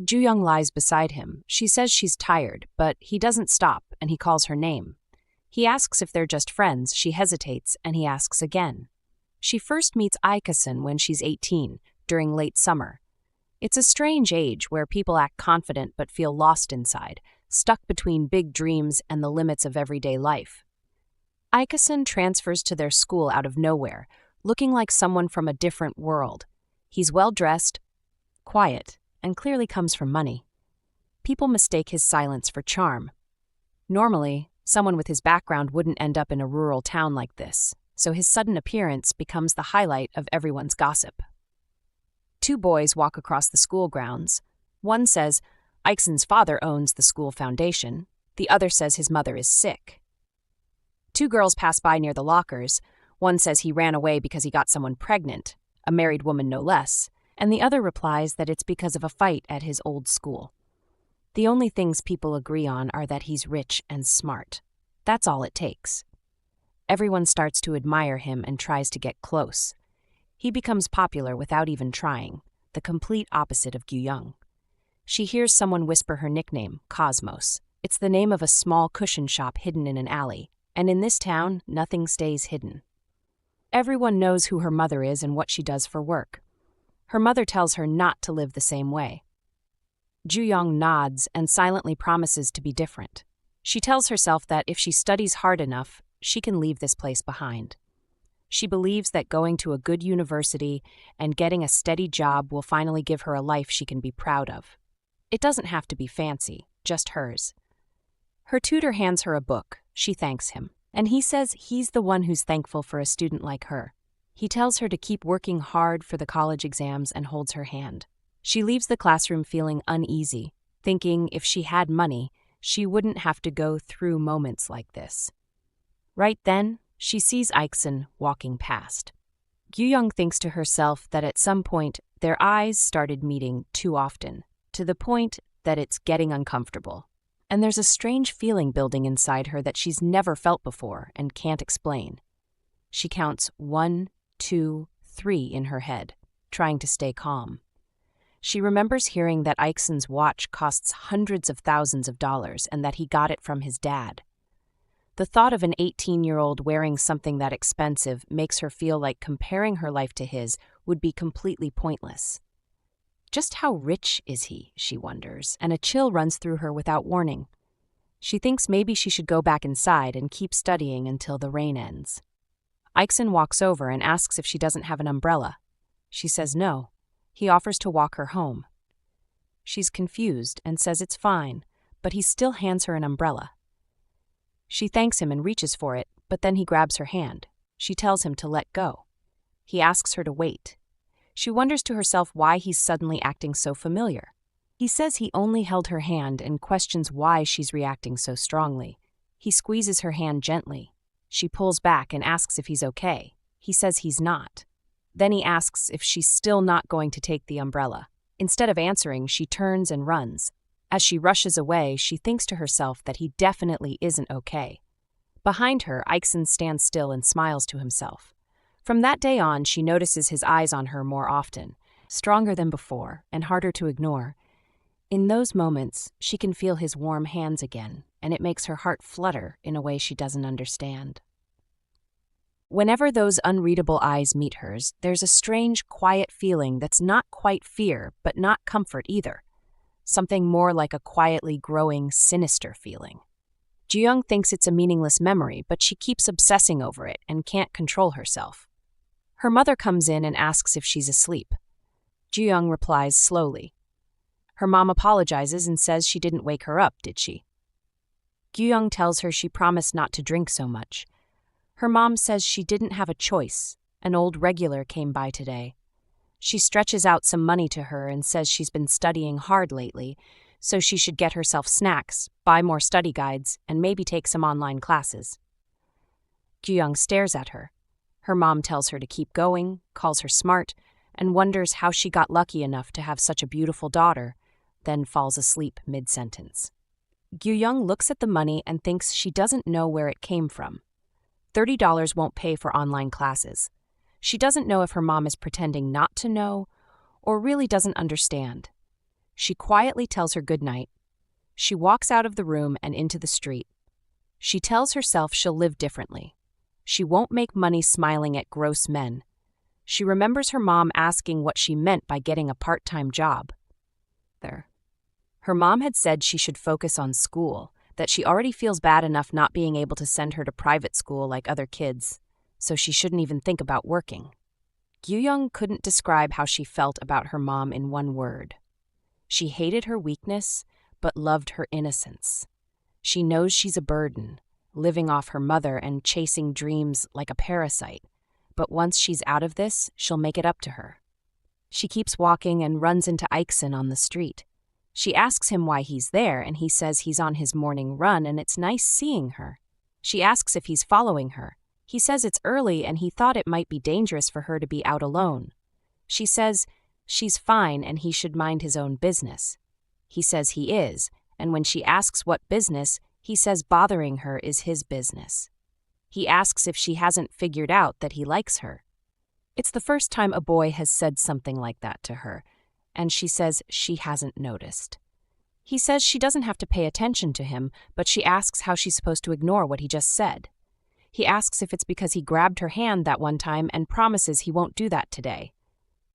Gyuyoung lies beside him. She says she's tired, but he doesn't stop, and he calls her name. He asks if they're just friends. She hesitates, and he asks again. She first meets Ikseon when she's 18, during late summer. It's a strange age where people act confident but feel lost inside, stuck between big dreams and the limits of everyday life. Ikseon transfers to their school out of nowhere, looking like someone from a different world. He's well-dressed, quiet, and clearly comes from money. People mistake his silence for charm. Normally, someone with his background wouldn't end up in a rural town like this, so his sudden appearance becomes the highlight of everyone's gossip. Two boys walk across the school grounds. One says Ikseon's father owns the school foundation. The other says his mother is sick. Two girls pass by near the lockers. One says he ran away because he got someone pregnant, a married woman no less, and the other replies that it's because of a fight at his old school. The only things people agree on are that he's rich and smart. That's all it takes. Everyone starts to admire him and tries to get close. He becomes popular without even trying, the complete opposite of Gyuyoung. She hears someone whisper her nickname, Cosmos. It's the name of a small cushion shop hidden in an alley, and in this town, nothing stays hidden. Everyone knows who her mother is and what she does for work. Her mother tells her not to live the same way. Gyuyoung nods and silently promises to be different. She tells herself that if she studies hard enough, she can leave this place behind. She believes that going to a good university and getting a steady job will finally give her a life she can be proud of. It doesn't have to be fancy, just hers. Her tutor hands her a book. She thanks him, and he says he's the one who's thankful for a student like her. He tells her to keep working hard for the college exams and holds her hand. She leaves the classroom feeling uneasy, thinking if she had money, she wouldn't have to go through moments like this. Right then, she sees Ikseon walking past. Gyuyoung thinks to herself that at some point their eyes started meeting too often, to the point that it's getting uncomfortable. And there's a strange feeling building inside her that she's never felt before and can't explain. She counts 1, 2, 3 in her head, trying to stay calm. She remembers hearing that Ikseon's watch costs hundreds of thousands of dollars and that he got it from his dad. The thought of an 18-year-old wearing something that expensive makes her feel like comparing her life to his would be completely pointless. Just how rich is he, she wonders, and a chill runs through her without warning. She thinks maybe she should go back inside and keep studying until the rain ends. Ikseon walks over and asks if she doesn't have an umbrella. She says no. He offers to walk her home. She's confused and says it's fine, but he still hands her an umbrella. She thanks him and reaches for it, but then he grabs her hand. She tells him to let go. He asks her to wait. She wonders to herself why he's suddenly acting so familiar. He says he only held her hand and questions why she's reacting so strongly. He squeezes her hand gently. She pulls back and asks if he's okay. He says he's not. Then he asks if she's still not going to take the umbrella. Instead of answering, she turns and runs. As she rushes away, she thinks to herself that he definitely isn't okay. Behind her, Ikseon stands still and smiles to himself. From that day on, she notices his eyes on her more often, stronger than before and harder to ignore. In those moments, she can feel his warm hands again, and it makes her heart flutter in a way she doesn't understand. Whenever those unreadable eyes meet hers, there's a strange, quiet feeling that's not quite fear, but not comfort either. Something more like a quietly growing, sinister feeling. Gyuyoung thinks it's a meaningless memory, but she keeps obsessing over it and can't control herself. Her mother comes in and asks if she's asleep. Gyuyoung replies slowly. Her mom apologizes and says she didn't wake her up, did she? Gyuyoung tells her she promised not to drink so much. Her mom says she didn't have a choice. An old regular came by today. She stretches out some money to her and says she's been studying hard lately, so she should get herself snacks, buy more study guides, and maybe take some online classes. Gyuyoung stares at her. Her mom tells her to keep going, calls her smart, and wonders how she got lucky enough to have such a beautiful daughter, then falls asleep mid-sentence. Gyuyoung looks at the money and thinks she doesn't know where it came from. $30 won't pay for online classes. She doesn't know if her mom is pretending not to know or really doesn't understand. She quietly tells her goodnight. She walks out of the room and into the street. She tells herself she'll live differently. She won't make money smiling at gross men. She remembers her mom asking what she meant by getting a part-time job. Her mom had said she should focus on school, that she already feels bad enough not being able to send her to private school like other kids, so she shouldn't even think about working. Gyuyoung couldn't describe how she felt about her mom in one word. She hated her weakness, but loved her innocence. She knows she's a burden, living off her mother and chasing dreams like a parasite, but once she's out of this, she'll make it up to her. She keeps walking and runs into Ikseon on the street. She asks him why he's there, and he says he's on his morning run and it's nice seeing her. She asks if he's following her. He says it's early and he thought it might be dangerous for her to be out alone. She says she's fine and he should mind his own business. He says he is, and when she asks what business, he says bothering her is his business. He asks if she hasn't figured out that he likes her. It's the first time a boy has said something like that to her, and she says she hasn't noticed. He says she doesn't have to pay attention to him, but she asks how she's supposed to ignore what he just said. He asks if it's because he grabbed her hand that one time and promises he won't do that today.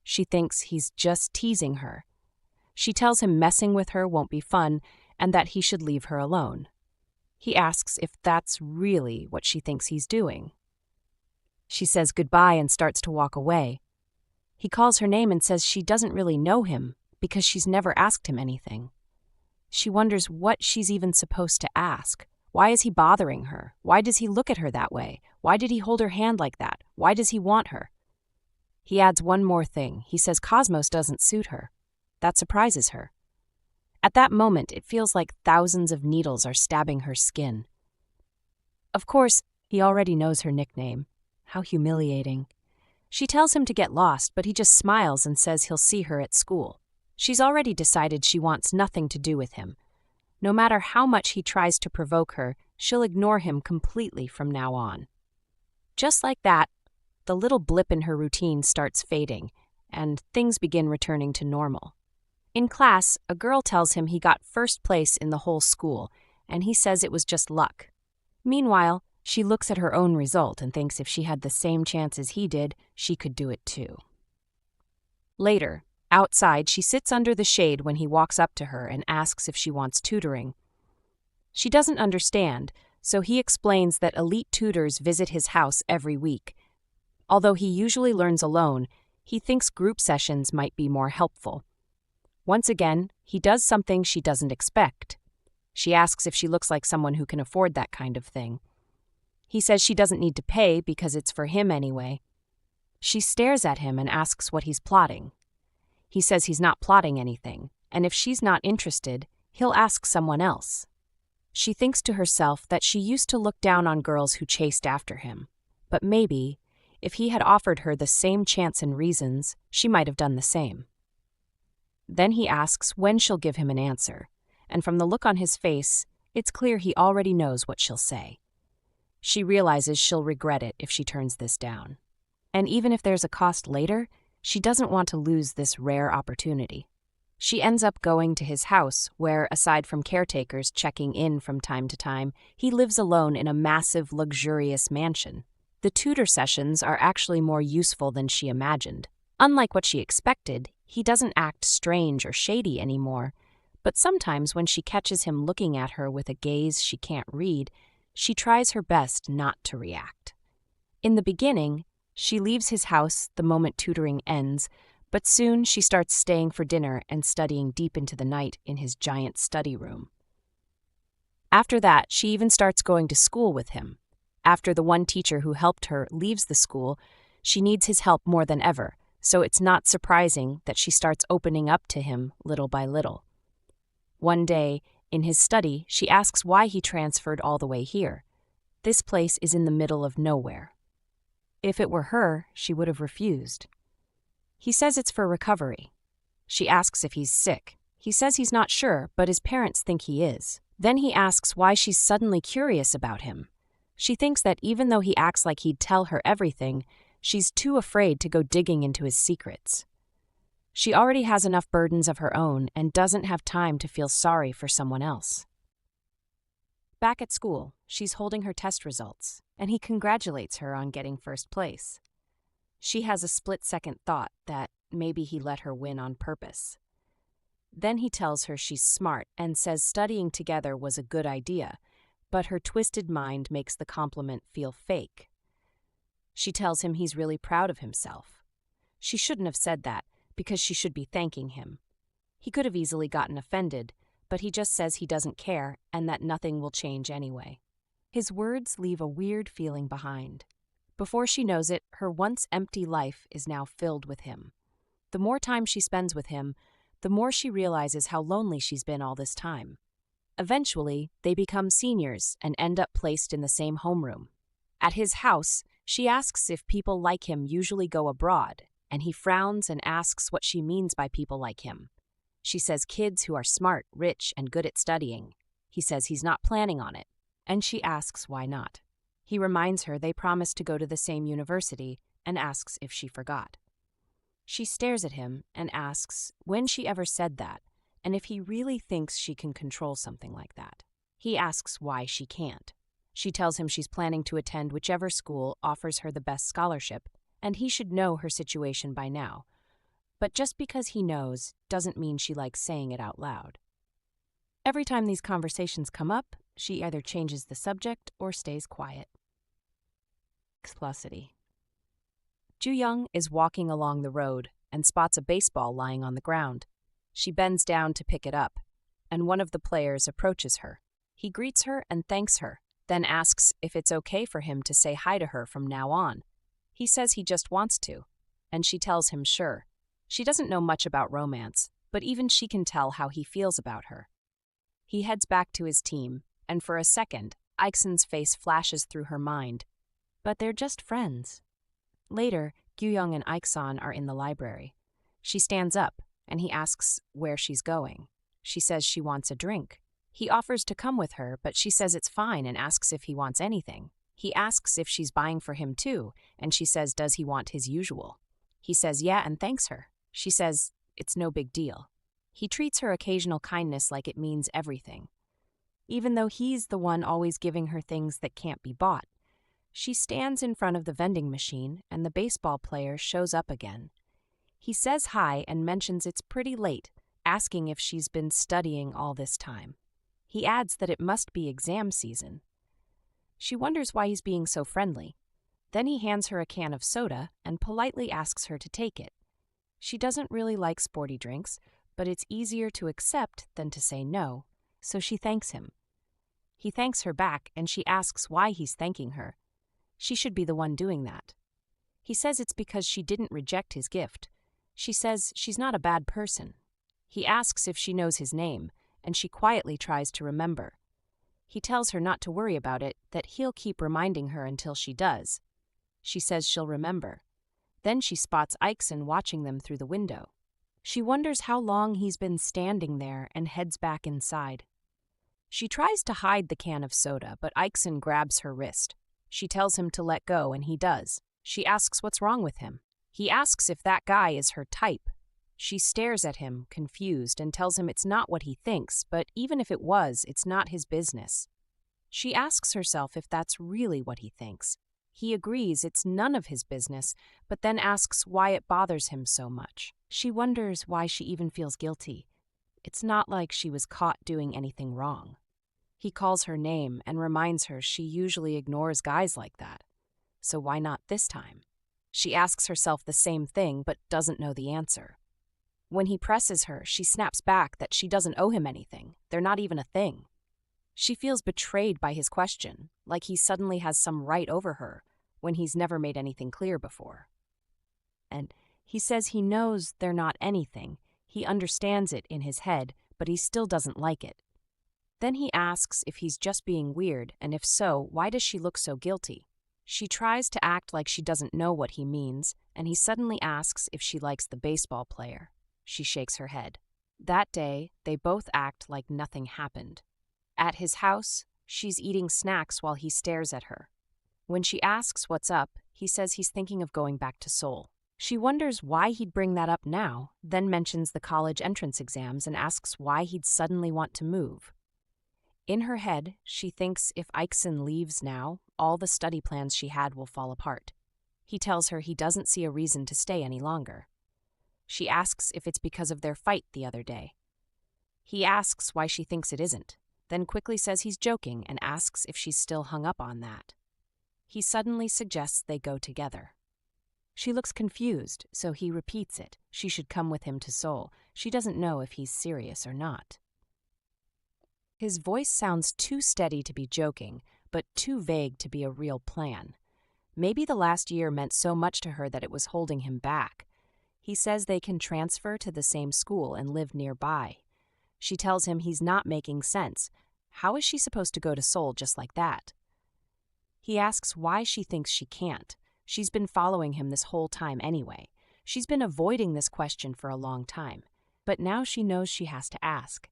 She thinks he's just teasing her. She tells him messing with her won't be fun and that he should leave her alone. He asks if that's really what she thinks he's doing. She says goodbye and starts to walk away. He calls her name and says she doesn't really know him because she's never asked him anything. She wonders what she's even supposed to ask. Why is he bothering her? Why does he look at her that way? Why did he hold her hand like that? Why does he want her? He adds one more thing. He says Cosmos doesn't suit her. That surprises her. At that moment, it feels like thousands of needles are stabbing her skin. Of course, he already knows her nickname. How humiliating. She tells him to get lost, but he just smiles and says he'll see her at school. She's already decided she wants nothing to do with him. No matter how much he tries to provoke her, she'll ignore him completely from now on. Just like that, the little blip in her routine starts fading, and things begin returning to normal. In class, a girl tells him he got first place in the whole school, and he says it was just luck. Meanwhile, she looks at her own result and thinks if she had the same chance as he did, she could do it too. Later, outside, she sits under the shade when he walks up to her and asks if she wants tutoring. She doesn't understand, so he explains that elite tutors visit his house every week. Although he usually learns alone, he thinks group sessions might be more helpful. Once again, he does something she doesn't expect. She asks if she looks like someone who can afford that kind of thing. He says she doesn't need to pay because it's for him anyway. She stares at him and asks what he's plotting. He says he's not plotting anything, and if she's not interested, he'll ask someone else. She thinks to herself that she used to look down on girls who chased after him, but maybe, if he had offered her the same chance and reasons, she might have done the same. Then he asks when she'll give him an answer, and from the look on his face, it's clear he already knows what she'll say. She realizes she'll regret it if she turns this down. And even if there's a cost later, she doesn't want to lose this rare opportunity. She ends up going to his house, where, aside from caretakers checking in from time to time, he lives alone in a massive, luxurious mansion. The tutor sessions are actually more useful than she imagined. Unlike what she expected, he doesn't act strange or shady anymore, but sometimes when she catches him looking at her with a gaze she can't read, she tries her best not to react. In the beginning, she leaves his house the moment tutoring ends, but soon she starts staying for dinner and studying deep into the night in his giant study room. After that, she even starts going to school with him. After the one teacher who helped her leaves the school, she needs his help more than ever, so it's not surprising that she starts opening up to him little by little. One day, in his study, she asks why he transferred all the way here. This place is in the middle of nowhere. If it were her, she would have refused. He says it's for recovery. She asks if he's sick. He says he's not sure, but his parents think he is. Then he asks why she's suddenly curious about him. She thinks that even though he acts like he'd tell her everything, she's too afraid to go digging into his secrets. She already has enough burdens of her own and doesn't have time to feel sorry for someone else. Back at school, she's holding her test results, and he congratulates her on getting first place. She has a split-second thought that maybe he let her win on purpose. Then he tells her she's smart and says studying together was a good idea, but her twisted mind makes the compliment feel fake. She tells him he's really proud of himself. She shouldn't have said that, because she should be thanking him. He could have easily gotten offended, but he just says he doesn't care and that nothing will change anyway. His words leave a weird feeling behind. Before she knows it, her once empty life is now filled with him. The more time she spends with him, the more she realizes how lonely she's been all this time. Eventually, they become seniors and end up placed in the same homeroom. At his house, she asks if people like him usually go abroad, and he frowns and asks what she means by people like him. She says kids who are smart, rich, and good at studying. He says he's not planning on it, and she asks why not. He reminds her they promised to go to the same university and asks if she forgot. She stares at him and asks when she ever said that, and if he really thinks she can control something like that. He asks why she can't. She tells him she's planning to attend whichever school offers her the best scholarship, and he should know her situation by now. But just because he knows doesn't mean she likes saying it out loud. Every time these conversations come up, she either changes the subject or stays quiet. Explicity. Gyuyoung is walking along the road and spots a baseball lying on the ground. She bends down to pick it up, and one of the players approaches her. He greets her and thanks her, then asks if it's okay for him to say hi to her from now on. He says he just wants to, and she tells him sure. She doesn't know much about romance, but even she can tell how he feels about her. He heads back to his team, and for a second, Ikseon's face flashes through her mind. But they're just friends. Later, Gyuyoung and Ikseon are in the library. She stands up, and he asks where she's going. She says she wants a drink. He offers to come with her, but she says it's fine and asks if he wants anything. He asks if she's buying for him too, and she says does he want his usual. He says yeah and thanks her. She says it's no big deal. He treats her occasional kindness like it means everything. Even though he's the one always giving her things that can't be bought. She stands in front of the vending machine, and the baseball player shows up again. He says hi and mentions it's pretty late, asking if she's been studying all this time. He adds that it must be exam season. She wonders why he's being so friendly. Then he hands her a can of soda and politely asks her to take it. She doesn't really like sporty drinks, but it's easier to accept than to say no, so she thanks him. He thanks her back, and she asks why he's thanking her. She should be the one doing that. He says it's because she didn't reject his gift. She says she's not a bad person. He asks if she knows his name, and she quietly tries to remember. He tells her not to worry about it, that he'll keep reminding her until she does. She says she'll remember. Then she spots Ikseon watching them through the window. She wonders how long he's been standing there and heads back inside. She tries to hide the can of soda, but Ikseon grabs her wrist. She tells him to let go, and he does. She asks what's wrong with him. He asks if that guy is her type. She stares at him, confused, and tells him it's not what he thinks, but even if it was, it's not his business. She asks herself if that's really what he thinks. He agrees it's none of his business, but then asks why it bothers him so much. She wonders why she even feels guilty. It's not like she was caught doing anything wrong. He calls her name and reminds her she usually ignores guys like that. So why not this time? She asks herself the same thing, but doesn't know the answer. When he presses her, she snaps back that she doesn't owe him anything. They're not even a thing. She feels betrayed by his question, like he suddenly has some right over her, when he's never made anything clear before. And he says he knows they're not anything. He understands it in his head, but he still doesn't like it. Then he asks if he's just being weird, and if so, why does she look so guilty? She tries to act like she doesn't know what he means, and he suddenly asks if she likes the baseball player. She shakes her head. That day, they both act like nothing happened. At his house, she's eating snacks while he stares at her. When she asks what's up, he says he's thinking of going back to Seoul. She wonders why he'd bring that up now, then mentions the college entrance exams and asks why he'd suddenly want to move. In her head, she thinks if Ikseon leaves now, all the study plans she had will fall apart. He tells her he doesn't see a reason to stay any longer. She asks if it's because of their fight the other day. He asks why she thinks it isn't, then quickly says he's joking and asks if she's still hung up on that. He suddenly suggests they go together. She looks confused, so he repeats it. She should come with him to Seoul. She doesn't know if he's serious or not. His voice sounds too steady to be joking, but too vague to be a real plan. Maybe the last year meant so much to her that it was holding him back. He says they can transfer to the same school and live nearby. She tells him he's not making sense. How is she supposed to go to Seoul just like that? He asks why she thinks she can't. She's been following him this whole time anyway. She's been avoiding this question for a long time, but now she knows she has to ask.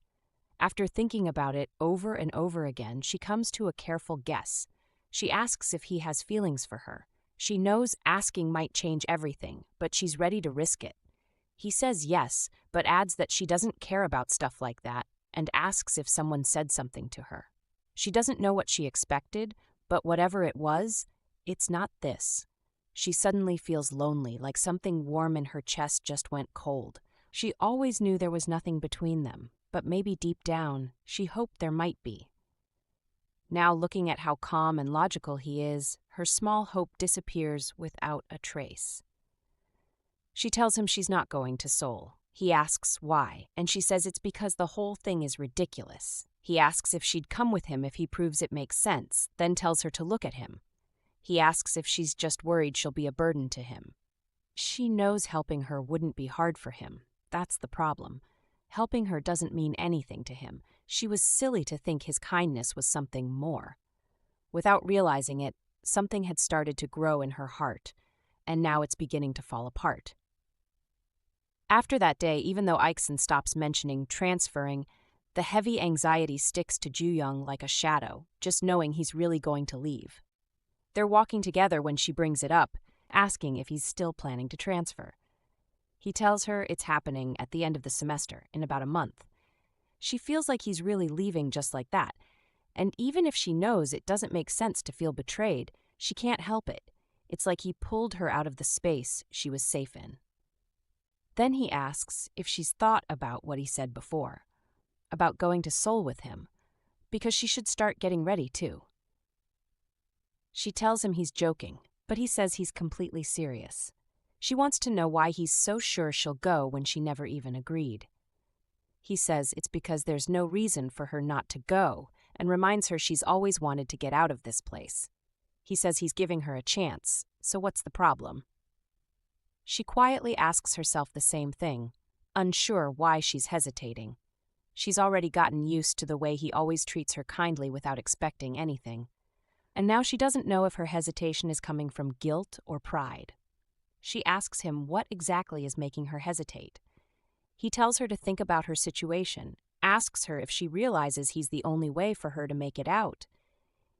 After thinking about it over and over again, she comes to a careful guess. She asks if he has feelings for her. She knows asking might change everything, but she's ready to risk it. He says yes, but adds that she doesn't care about stuff like that and asks if someone said something to her. She doesn't know what she expected, but whatever it was, it's not this. She suddenly feels lonely, like something warm in her chest just went cold. She always knew there was nothing between them, but maybe deep down, she hoped there might be. Now, looking at how calm and logical he is, her small hope disappears without a trace. She tells him she's not going to Seoul. He asks why, and she says it's because the whole thing is ridiculous. He asks if she'd come with him if he proves it makes sense, then tells her to look at him. He asks if she's just worried she'll be a burden to him. She knows helping her wouldn't be hard for him. That's the problem. Helping her doesn't mean anything to him. She was silly to think his kindness was something more. Without realizing it, something had started to grow in her heart, and now it's beginning to fall apart. After that day, even though Ikseon stops mentioning transferring, the heavy anxiety sticks to Gyuyoung like a shadow, just knowing he's really going to leave. They're walking together when she brings it up, asking if he's still planning to transfer. He tells her it's happening at the end of the semester, in about a month. She feels like he's really leaving just like that, and even if she knows it doesn't make sense to feel betrayed, she can't help it. It's like he pulled her out of the space she was safe in. Then he asks if she's thought about what he said before, about going to Seoul with him, because she should start getting ready too. She tells him he's joking, but he says he's completely serious. She wants to know why he's so sure she'll go when she never even agreed. He says it's because there's no reason for her not to go, and reminds her she's always wanted to get out of this place. He says he's giving her a chance, so what's the problem? She quietly asks herself the same thing, unsure why she's hesitating. She's already gotten used to the way he always treats her kindly without expecting anything. And now she doesn't know if her hesitation is coming from guilt or pride. She asks him what exactly is making her hesitate. He tells her to think about her situation, asks her if she realizes he's the only way for her to make it out.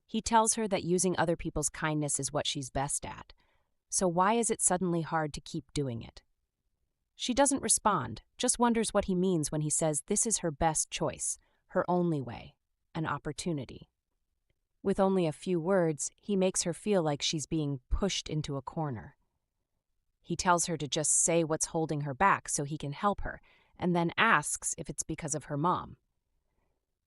He tells her that using other people's kindness is what she's best at. So why is it suddenly hard to keep doing it? She doesn't respond, just wonders what he means when he says this is her best choice, her only way, an opportunity. With only a few words, he makes her feel like she's being pushed into a corner. He tells her to just say what's holding her back so he can help her, and then asks if it's because of her mom.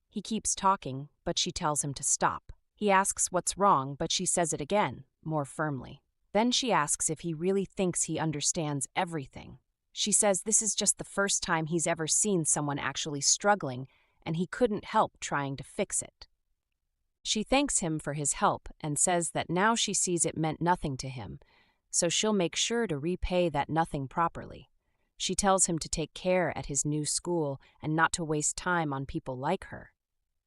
He keeps talking, but she tells him to stop. He asks what's wrong, but she says it again, more firmly. Then she asks if he really thinks he understands everything. She says this is just the first time he's ever seen someone actually struggling, and he couldn't help trying to fix it. She thanks him for his help and says that now she sees it meant nothing to him, so she'll make sure to repay that nothing properly. She tells him to take care at his new school and not to waste time on people like her.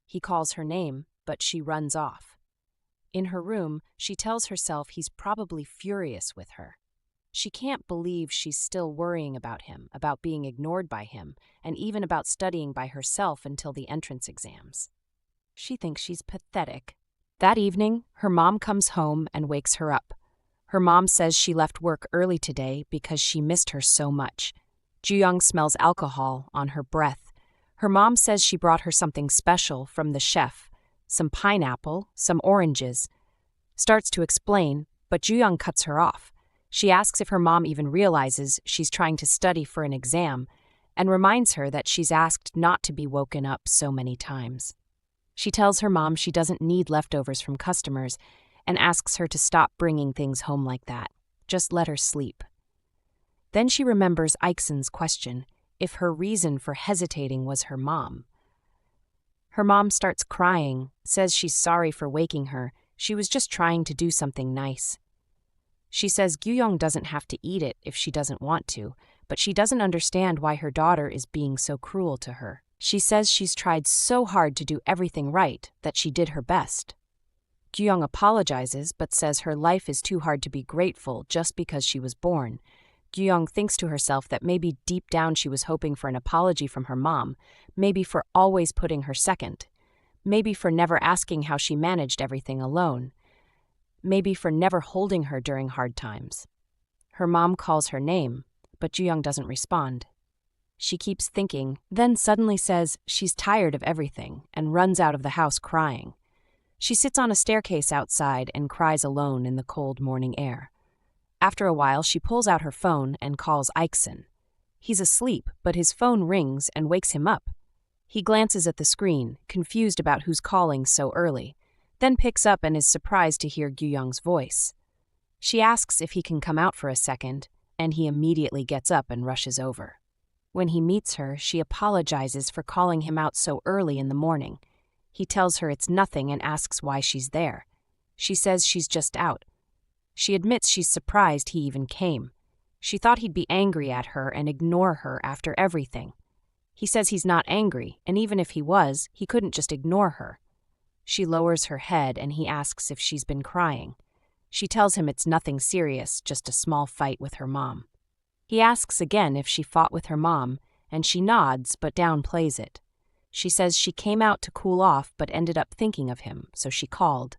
He calls her name, but she runs off. In her room, she tells herself he's probably furious with her. She can't believe she's still worrying about him, about being ignored by him, and even about studying by herself until the entrance exams. She thinks she's pathetic. That evening, her mom comes home and wakes her up. Her mom says she left work early today because she missed her so much. Gyuyoung smells alcohol on her breath. Her mom says she brought her something special from the chef, some pineapple, some oranges. Starts to explain, but Gyuyoung cuts her off. She asks if her mom even realizes she's trying to study for an exam and reminds her that she's asked not to be woken up so many times. She tells her mom she doesn't need leftovers from customers and asks her to stop bringing things home like that. Just let her sleep. Then she remembers Ikseon's question, if her reason for hesitating was her mom. Her mom starts crying, says she's sorry for waking her, she was just trying to do something nice. She says Gyuyoung doesn't have to eat it if she doesn't want to, but she doesn't understand why her daughter is being so cruel to her. She says she's tried so hard to do everything right that she did her best. Gyuyoung apologizes but says her life is too hard to be grateful just because she was born. Gyuyoung thinks to herself that maybe deep down she was hoping for an apology from her mom, maybe for always putting her second, maybe for never asking how she managed everything alone, maybe for never holding her during hard times. Her mom calls her name, but Gyuyoung doesn't respond. She keeps thinking, then suddenly says she's tired of everything and runs out of the house crying. She sits on a staircase outside and cries alone in the cold morning air. After a while, she pulls out her phone and calls Ikseon. He's asleep, but his phone rings and wakes him up. He glances at the screen, confused about who's calling so early, then picks up and is surprised to hear Gyuyoung's voice. She asks if he can come out for a second, and he immediately gets up and rushes over. When he meets her, she apologizes for calling him out so early in the morning. He tells her it's nothing and asks why she's there. She says she's just out. She admits she's surprised he even came. She thought he'd be angry at her and ignore her after everything. He says he's not angry, and even if he was, he couldn't just ignore her. She lowers her head and he asks if she's been crying. She tells him it's nothing serious, just a small fight with her mom. He asks again if she fought with her mom, and she nods but downplays it. She says she came out to cool off but ended up thinking of him, so she called.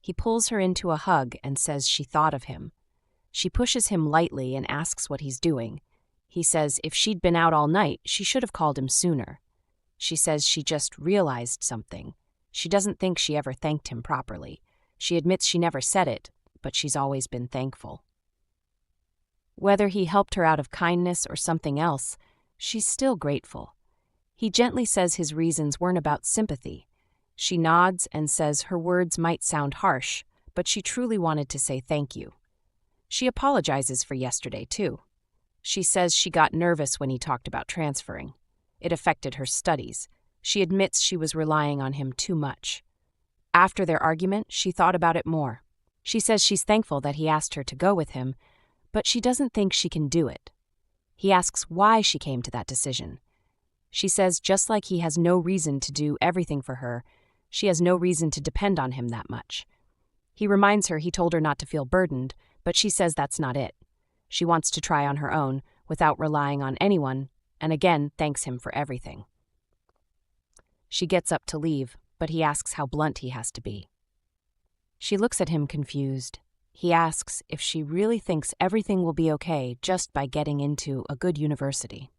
He pulls her into a hug and says she thought of him. She pushes him lightly and asks what he's doing. He says if she'd been out all night, she should have called him sooner. She says she just realized something. She doesn't think she ever thanked him properly. She admits she never said it, but she's always been thankful. Whether he helped her out of kindness or something else, she's still grateful. He gently says his reasons weren't about sympathy. She nods and says her words might sound harsh, but she truly wanted to say thank you. She apologizes for yesterday, too. She says she got nervous when he talked about transferring. It affected her studies. She admits she was relying on him too much. After their argument, she thought about it more. She says she's thankful that he asked her to go with him, but she doesn't think she can do it. He asks why she came to that decision. She says just like he has no reason to do everything for her, she has no reason to depend on him that much. He reminds her he told her not to feel burdened, but she says that's not it. She wants to try on her own, without relying on anyone, and again thanks him for everything. She gets up to leave, but he asks how blunt he has to be. She looks at him confused. He asks if she really thinks everything will be okay just by getting into a good university.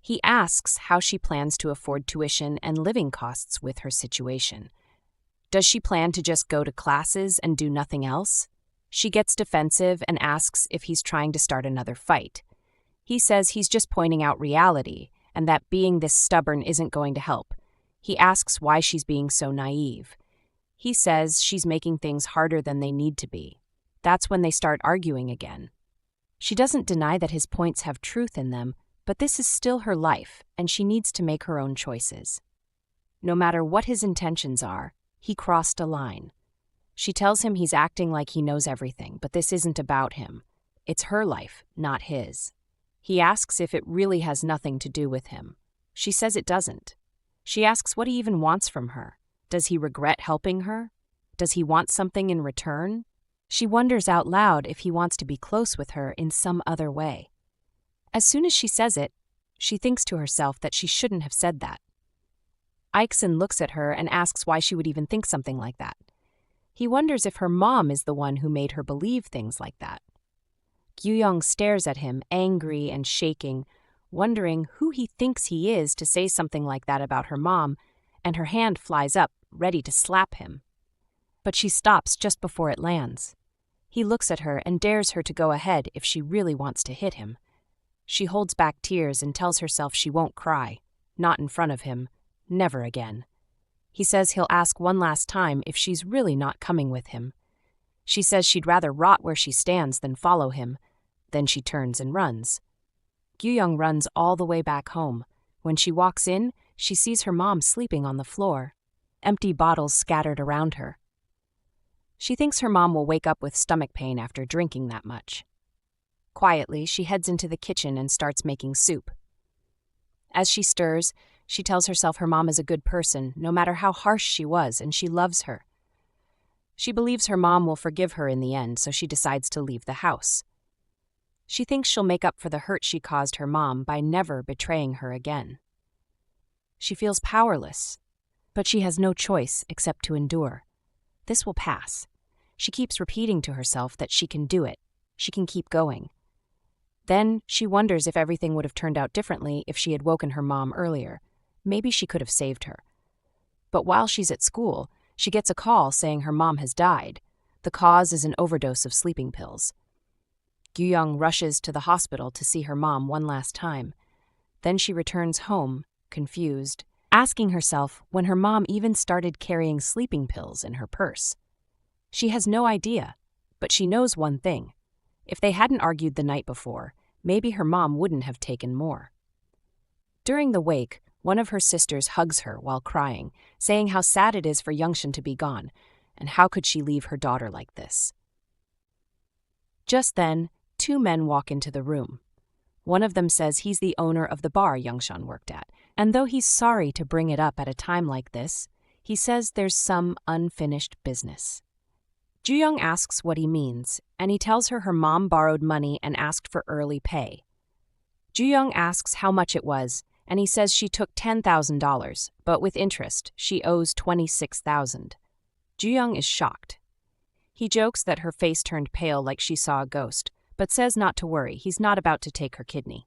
He asks how she plans to afford tuition and living costs with her situation. Does she plan to just go to classes and do nothing else? She gets defensive and asks if he's trying to start another fight. He says he's just pointing out reality and that being this stubborn isn't going to help. He asks why she's being so naive. He says she's making things harder than they need to be. That's when they start arguing again. She doesn't deny that his points have truth in them, but this is still her life, and she needs to make her own choices. No matter what his intentions are, he crossed a line. She tells him he's acting like he knows everything, but this isn't about him. It's her life, not his. He asks if it really has nothing to do with him. She says it doesn't. She asks what he even wants from her. Does he regret helping her? Does he want something in return? She wonders out loud if he wants to be close with her in some other way. As soon as she says it, she thinks to herself that she shouldn't have said that. Ikseon looks at her and asks why she would even think something like that. He wonders if her mom is the one who made her believe things like that. Gyuyoung stares at him, angry and shaking, wondering who he thinks he is to say something like that about her mom, and her hand flies up, ready to slap him. But she stops just before it lands. He looks at her and dares her to go ahead if she really wants to hit him. She holds back tears and tells herself she won't cry, not in front of him, never again. He says he'll ask one last time if she's really not coming with him. She says she'd rather rot where she stands than follow him. Then she turns and runs. Gyuyoung runs all the way back home. When she walks in, she sees her mom sleeping on the floor, empty bottles scattered around her. She thinks her mom will wake up with stomach pain after drinking that much. Quietly, she heads into the kitchen and starts making soup. As she stirs, she tells herself her mom is a good person, no matter how harsh she was, and she loves her. She believes her mom will forgive her in the end, so she decides to leave the house. She thinks she'll make up for the hurt she caused her mom by never betraying her again. She feels powerless, but she has no choice except to endure. This will pass. She keeps repeating to herself that she can do it. She can keep going. Then she wonders if everything would have turned out differently if she had woken her mom earlier. Maybe she could have saved her. But while she's at school, she gets a call saying her mom has died. The cause is an overdose of sleeping pills. Gyuyoung rushes to the hospital to see her mom one last time. Then she returns home, confused, asking herself when her mom even started carrying sleeping pills in her purse. She has no idea, but she knows one thing. If they hadn't argued the night before, maybe her mom wouldn't have taken more. During the wake, one of her sisters hugs her while crying, saying how sad it is for Youngshin to be gone, and how could she leave her daughter like this. Just then, two men walk into the room. One of them says he's the owner of the bar Youngshin worked at, and though he's sorry to bring it up at a time like this, he says there's some unfinished business. Gyuyoung asks what he means, and he tells her mom borrowed money and asked for early pay. Gyuyoung asks how much it was, and he says she took $10,000, but with interest, she owes $26,000. Gyuyoung is shocked. He jokes that her face turned pale like she saw a ghost, but says not to worry, he's not about to take her kidney.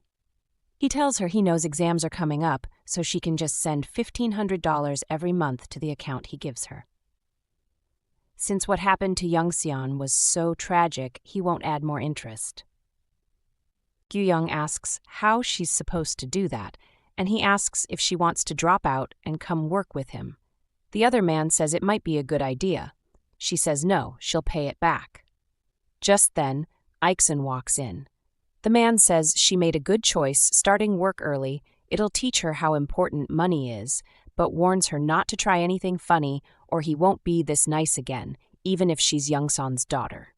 He tells her he knows exams are coming up, so she can just send $1,500 every month to the account he gives her. Since what happened to Ikseon was so tragic, he won't add more interest. Gyuyoung asks how she's supposed to do that, and he asks if she wants to drop out and come work with him. The other man says it might be a good idea. She says no, she'll pay it back. Just then, Ikseon walks in. The man says she made a good choice starting work early. It'll teach her how important money is, but warns her not to try anything funny or he won't be this nice again, even if she's Youngson's daughter.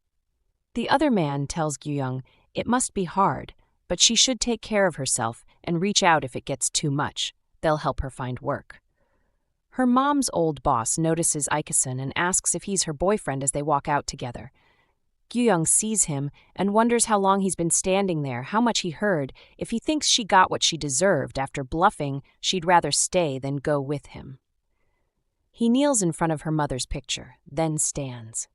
The other man tells Gyuyoung it must be hard, but she should take care of herself and reach out if it gets too much. They'll help her find work. Her mom's old boss notices Ikseon and asks if he's her boyfriend as they walk out together. Gyuyoung sees him and wonders how long he's been standing there, how much he heard, if he thinks she got what she deserved after bluffing she'd rather stay than go with him. He kneels in front of her mother's picture, then stands.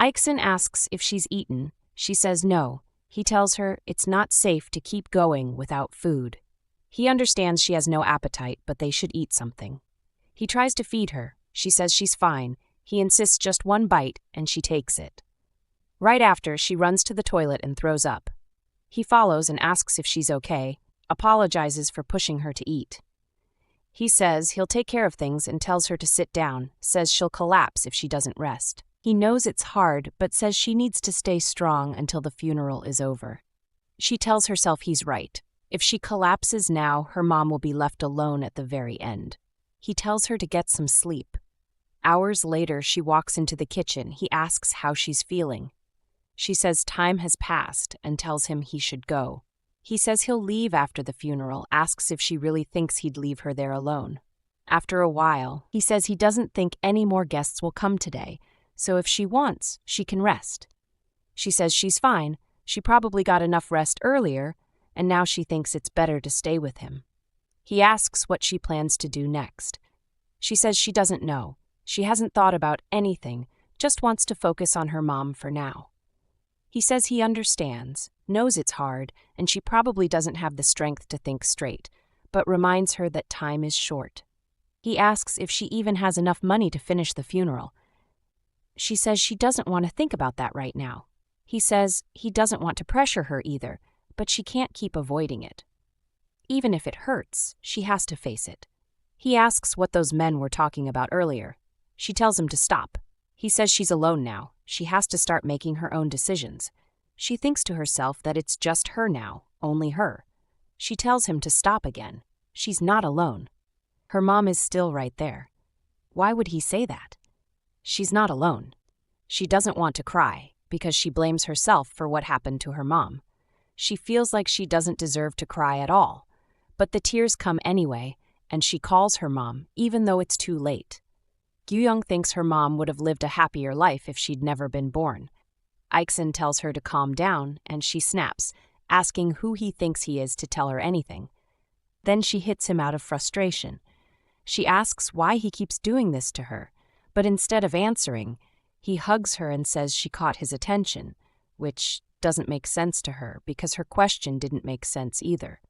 Ikseon asks if she's eaten. She says no. He tells her it's not safe to keep going without food. He understands she has no appetite, but they should eat something. He tries to feed her. She says she's fine. He insists just one bite, and she takes it. Right after, she runs to the toilet and throws up. He follows and asks if she's okay, apologizes for pushing her to eat. He says he'll take care of things and tells her to sit down, says she'll collapse if she doesn't rest. He knows it's hard, but says she needs to stay strong until the funeral is over. She tells herself he's right. If she collapses now, her mom will be left alone at the very end. He tells her to get some sleep. Hours later, she walks into the kitchen. He asks how she's feeling. She says time has passed and tells him he should go. He says he'll leave after the funeral, asks if she really thinks he'd leave her there alone. After a while, he says he doesn't think any more guests will come today, so if she wants, she can rest. She says she's fine, she probably got enough rest earlier, and now she thinks it's better to stay with him. He asks what she plans to do next. She says she doesn't know. She hasn't thought about anything, just wants to focus on her mom for now. He says he understands, knows it's hard, and she probably doesn't have the strength to think straight, but reminds her that time is short. He asks if she even has enough money to finish the funeral. She says she doesn't want to think about that right now. He says he doesn't want to pressure her either, but she can't keep avoiding it. Even if it hurts, she has to face it. He asks what those men were talking about earlier. She tells him to stop. He says she's alone now. She has to start making her own decisions. She thinks to herself that it's just her now, only her. She tells him to stop again. She's not alone. Her mom is still right there. Why would he say that? She's not alone. She doesn't want to cry because she blames herself for what happened to her mom. She feels like she doesn't deserve to cry at all. But the tears come anyway, and she calls her mom, even though it's too late. Gyuyoung thinks her mom would have lived a happier life if she'd never been born. Ikseon tells her to calm down, and she snaps, asking who he thinks he is to tell her anything. Then she hits him out of frustration. She asks why he keeps doing this to her, but instead of answering, he hugs her and says she caught his attention, which doesn't make sense to her because her question didn't make sense either.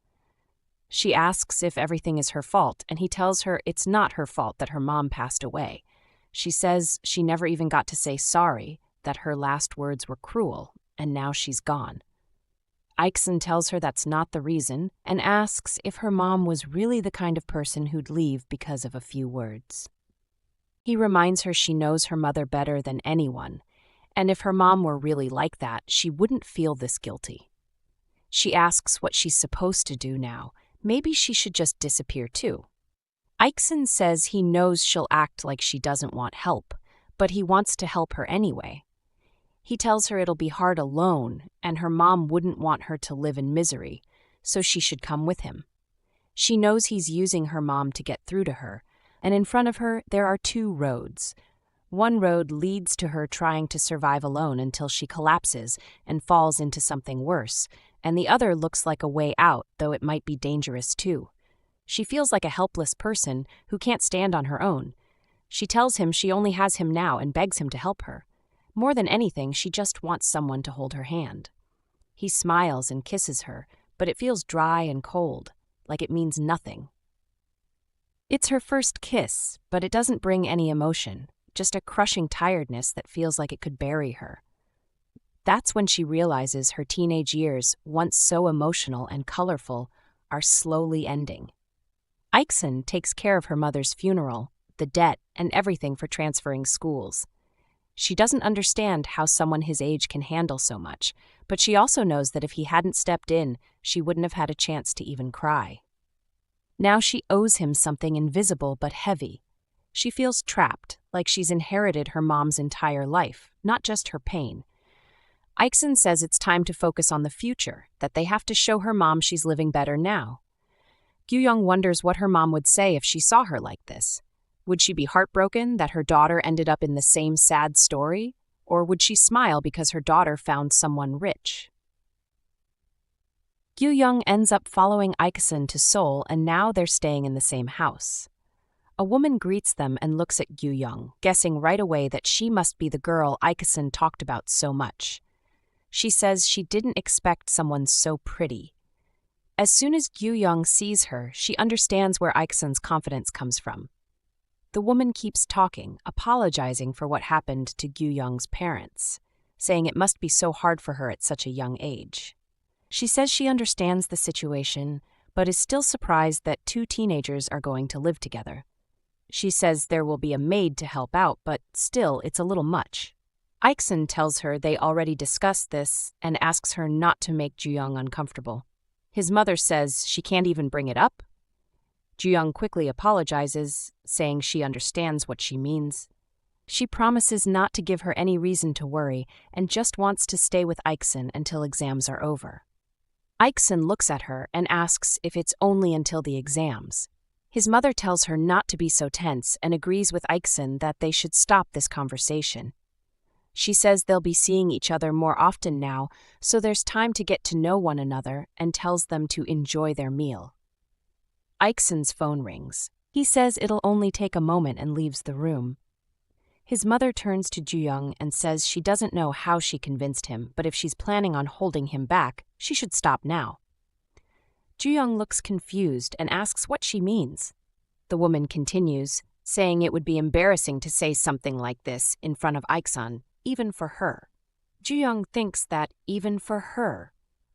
She asks if everything is her fault, and he tells her it's not her fault that her mom passed away. She says she never even got to say sorry, that her last words were cruel, and now she's gone. Ikseon tells her that's not the reason, and asks if her mom was really the kind of person who'd leave because of a few words. He reminds her she knows her mother better than anyone, and if her mom were really like that, she wouldn't feel this guilty. She asks what she's supposed to do now. Maybe she should just disappear too. Ikseon says he knows she'll act like she doesn't want help, but he wants to help her anyway. He tells her it'll be hard alone, and her mom wouldn't want her to live in misery, so she should come with him. She knows he's using her mom to get through to her, and in front of her there are two roads. One road leads to her trying to survive alone until she collapses and falls into something worse, and the other looks like a way out, though it might be dangerous too. She feels like a helpless person who can't stand on her own. She tells him she only has him now and begs him to help her. More than anything, she just wants someone to hold her hand. He smiles and kisses her, but it feels dry and cold, like it means nothing. It's her first kiss, but it doesn't bring any emotion, just a crushing tiredness that feels like it could bury her. That's when she realizes her teenage years, once so emotional and colorful, are slowly ending. Ikseon takes care of her mother's funeral, the debt, and everything for transferring schools. She doesn't understand how someone his age can handle so much, but she also knows that if he hadn't stepped in, she wouldn't have had a chance to even cry. Now she owes him something invisible but heavy. She feels trapped, like she's inherited her mom's entire life, not just her pain. Ikseon says it's time to focus on the future, that they have to show her mom she's living better now. Gyuyoung wonders what her mom would say if she saw her like this. Would she be heartbroken that her daughter ended up in the same sad story? Or would she smile because her daughter found someone rich? Gyuyoung ends up following Ikseon to Seoul, and now they're staying in the same house. A woman greets them and looks at Gyuyoung, guessing right away that she must be the girl Ikseon talked about so much. She says she didn't expect someone so pretty. As soon as Gyuyoung sees her, she understands where Ikseon's confidence comes from. The woman keeps talking, apologizing for what happened to Gyuyoung's parents, saying it must be so hard for her at such a young age. She says she understands the situation, but is still surprised that two teenagers are going to live together. She says there will be a maid to help out, but still, it's a little much. Ikseon tells her they already discussed this and asks her not to make Gyuyoung uncomfortable. His mother says she can't even bring it up. Gyuyoung quickly apologizes, saying she understands what she means. She promises not to give her any reason to worry and just wants to stay with Ikseon until exams are over. Ikseon looks at her and asks if it's only until the exams. His mother tells her not to be so tense and agrees with Ikseon that they should stop this conversation. She says they'll be seeing each other more often now, so there's time to get to know one another, and tells them to enjoy their meal. Ikseon's phone rings. He says it'll only take a moment and leaves the room. His mother turns to Gyuyoung and says she doesn't know how she convinced him, but if she's planning on holding him back, she should stop now. Gyuyoung looks confused and asks what she means. The woman continues, saying it would be embarrassing to say something like this in front of Ikseon, even for her. Gyuyoung thinks that even for her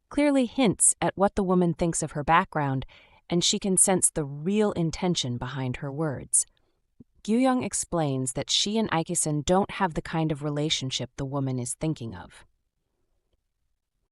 clearly hints at what the woman thinks of her background, and she can sense the real intention behind her words. Gyuyoung explains that she and Ikseon don't have the kind of relationship the woman is thinking of.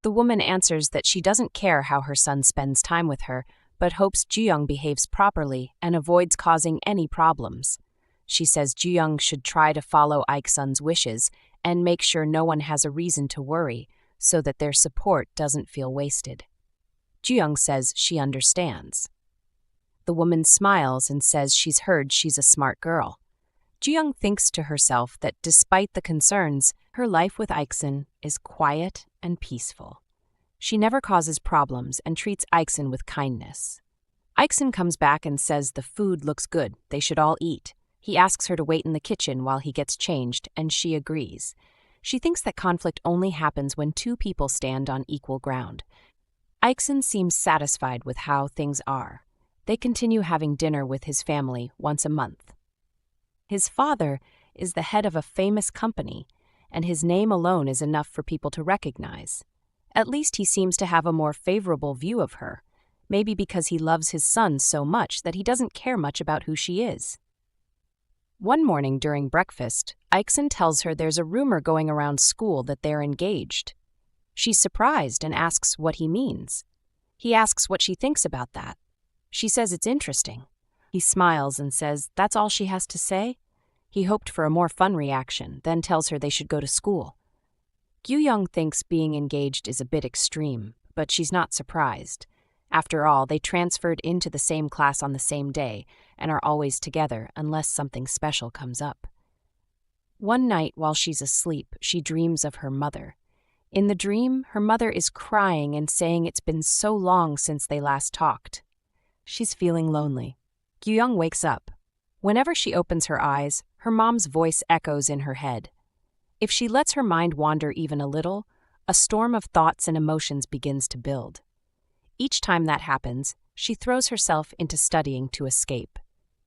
The woman answers that she doesn't care how her son spends time with her, but hopes Gyuyoung behaves properly and avoids causing any problems. She says Gyuyoung should try to follow Ikseon's wishes and make sure no one has a reason to worry, so that their support doesn't feel wasted. Gyuyoung says she understands. The woman smiles and says she's heard she's a smart girl. Gyuyoung thinks to herself that despite the concerns, her life with Ikseon is quiet and peaceful. She never causes problems and treats Ikseon with kindness. Ikseon comes back and says the food looks good, they should all eat. He asks her to wait in the kitchen while he gets changed, and she agrees. She thinks that conflict only happens when two people stand on equal ground. Ikseon seems satisfied with how things are. They continue having dinner with his family once a month. His father is the head of a famous company, and his name alone is enough for people to recognize. At least he seems to have a more favorable view of her, maybe because he loves his son so much that he doesn't care much about who she is. One morning during breakfast, Ikseon tells her there's a rumor going around school that they're engaged. She's surprised and asks what he means. He asks what she thinks about that. She says it's interesting. He smiles and says that's all she has to say. He hoped for a more fun reaction, then tells her they should go to school. Gyuyoung thinks being engaged is a bit extreme, but she's not surprised. After all, they transferred into the same class on the same day and are always together unless something special comes up. One night while she's asleep, she dreams of her mother. In the dream, her mother is crying and saying it's been so long since they last talked. She's feeling lonely. Gyuyoung wakes up. Whenever she opens her eyes, her mom's voice echoes in her head. If she lets her mind wander even a little, a storm of thoughts and emotions begins to build. Each time that happens, she throws herself into studying to escape.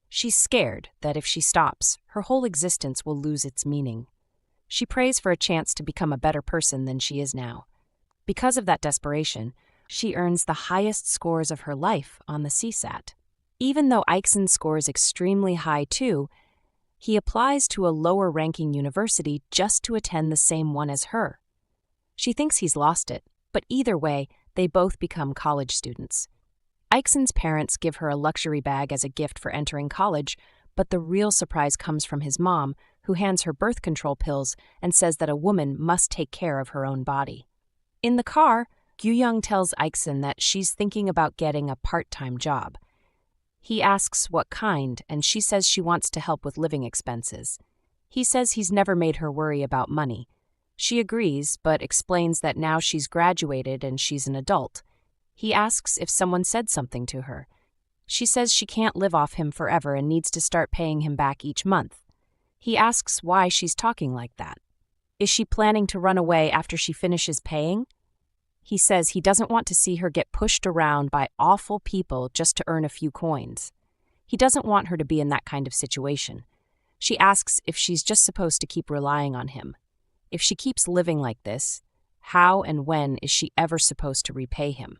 She's scared that if she stops, her whole existence will lose its meaning. She prays for a chance to become a better person than she is now. Because of that desperation, she earns the highest scores of her life on the CSAT. Even though Ikseon scores extremely high too, he applies to a lower-ranking university just to attend the same one as her. She thinks he's lost it, but either way, they both become college students. Ikseon's parents give her a luxury bag as a gift for entering college, but the real surprise comes from his mom, who hands her birth control pills and says that a woman must take care of her own body. In the car, Gyuyoung tells Ikseon that she's thinking about getting a part-time job. He asks what kind, and she says she wants to help with living expenses. He says he's never made her worry about money. She agrees, but explains that now she's graduated and she's an adult. He asks if someone said something to her. She says she can't live off him forever and needs to start paying him back each month. He asks why she's talking like that. Is she planning to run away after she finishes paying? He says he doesn't want to see her get pushed around by awful people just to earn a few coins. He doesn't want her to be in that kind of situation. She asks if she's just supposed to keep relying on him. If she keeps living like this, how and when is she ever supposed to repay him?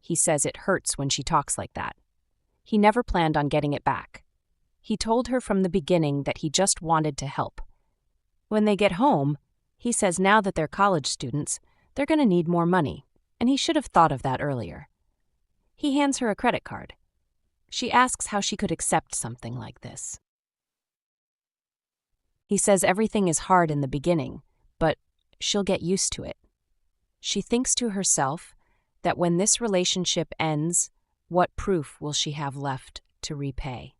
He says it hurts when she talks like that. He never planned on getting it back. He told her from the beginning that he just wanted to help. When they get home, he says now that they're college students, they're going to need more money, and he should have thought of that earlier. He hands her a credit card. She asks how she could accept something like this. He says everything is hard in the beginning, but she'll get used to it. She thinks to herself that when this relationship ends, what proof will she have left to repay?